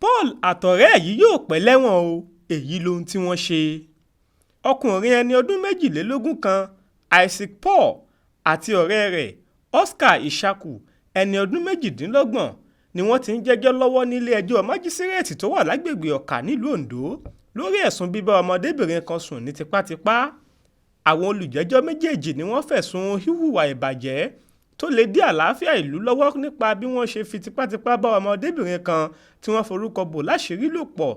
Paul àtọ̀rẹ́ ẹ̀ yìí yóò pẹ́ lẹ́wọ̀n o, èyí lohun tí wọ́n ṣe. Ọkùnrin ẹni ọdún 22 kan Isaac Paul àti ọ̀rẹ́ rẹ̀ Oscar Ishaku ẹni ọdún 28 ni wọ́n ti ń jẹ́jọ́ lọ́wọ́ nílé ẹjọ́ májísírèètì tó wà lágbègbè Ọ̀kà nílùú Oǹdó lórí ẹ̀sùn bíbá ọmọdébìnrin kan sùn ní tipátipá. Àwọn olùjẹ́jọ́ méjèèjì ni wọ́n fẹ̀sùn híhùwà ìbàjẹ́ tó lè dí àlàáfíà ìlú lọ́wọ́ nípa bí wọ́n ṣe fi tipátipá bá ọmọdébìnrin kan tí wọ́n forúkọ bò láṣìírí lò pọ̀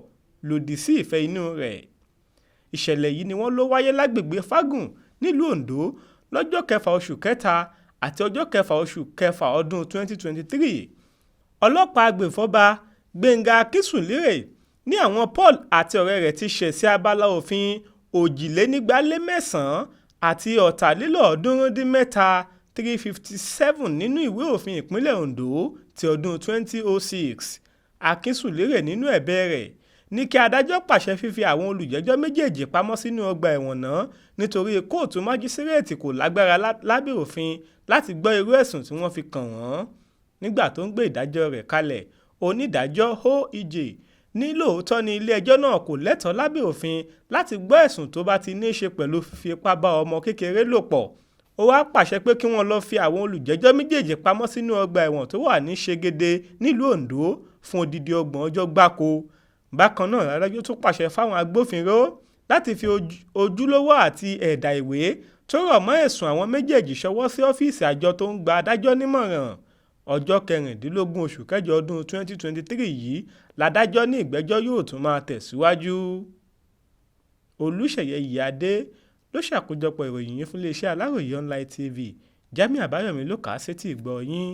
lòdì sí ìfẹ́ inú rẹ̀. Ìṣẹ̀lẹ̀ yìí ni wọ́n ló wáyé lágbègbè Fágùn nílùú Oǹdó lọ́jọ́ 6 oṣù kẹta àti ọjọ́ 6 oṣù kẹfà ọdún 2023. Ọlọ́pàá agbèfọ́ba Gbénga Akínsùnlérè ní àwọn Paul àti ọ̀rẹ́ rẹ̀ ti ṣẹ̀ sí abala òfin 249 àti 357 357 nínú ìwé òfin ìpínlẹ̀ Oǹdó ti ọdún 2006. Akínsùnlérè nínú ẹ̀bẹ̀ rẹ̀ ní kí adájọ́ pàṣẹ fífi àwọn olùjẹ́jọ́ méjèèjì pamọ́ sínú ọgbà ẹ̀wọ̀n náà nítorí kóòtù májísírèètì kò lágbára lábẹ́ òfin láti gbọ́ irú ẹ̀sùn tí wọ́n fi kàn wọ́n. Nígbà tó ń gbé ìdájọ́ rẹ̀ kalẹ̀, onídàájọ́ OEJ ní lóòótọ́ ni ilé-ẹjọ́ náà kò lẹ́tọ̀ọ́ lábẹ́ òfin láti gbọ́ ẹ̀sùn tó bá ti ní í ṣe pẹ̀lú fífi ipá bá ọmọ kékeré lò pọ̀. Ó wá pàṣẹ pé kí wọ́n lọ fi àwọn olùjẹ́jọ́ méjèèjì pamọ́ sínú ọgbà ẹ̀wọ̀n tó wà ní Ṣegede nílùú Oǹdó fún odidi 30 ọjọ́ gbáko. Bákan náà adájọ́ tún pàṣẹ fáwọn agbófinró láti fi ojúlówó àti ẹ̀dà ìwé tó rọ̀ mọ́ ẹ̀sùn àwọn méjèèjì ṣọwọ́ sí ọ́fíìsì àjọ tó ń gba adájọ́ nímọ̀ràn. Ọjọ́ 16 oṣù kẹjọ ọdún 2023 yìí ládájọ́ ní ìgbẹ́jọ́ yóò tún máa tẹ̀síwájú. Olúṣèyẹ Ìyíadé ló ṣàkójọpọ̀ ìròyìn yìí fún iléeṣẹ́ Aláròyé Online TV. Jamiu Àbáyọ̀mí ló kà á sétí ìgbọ́ yín.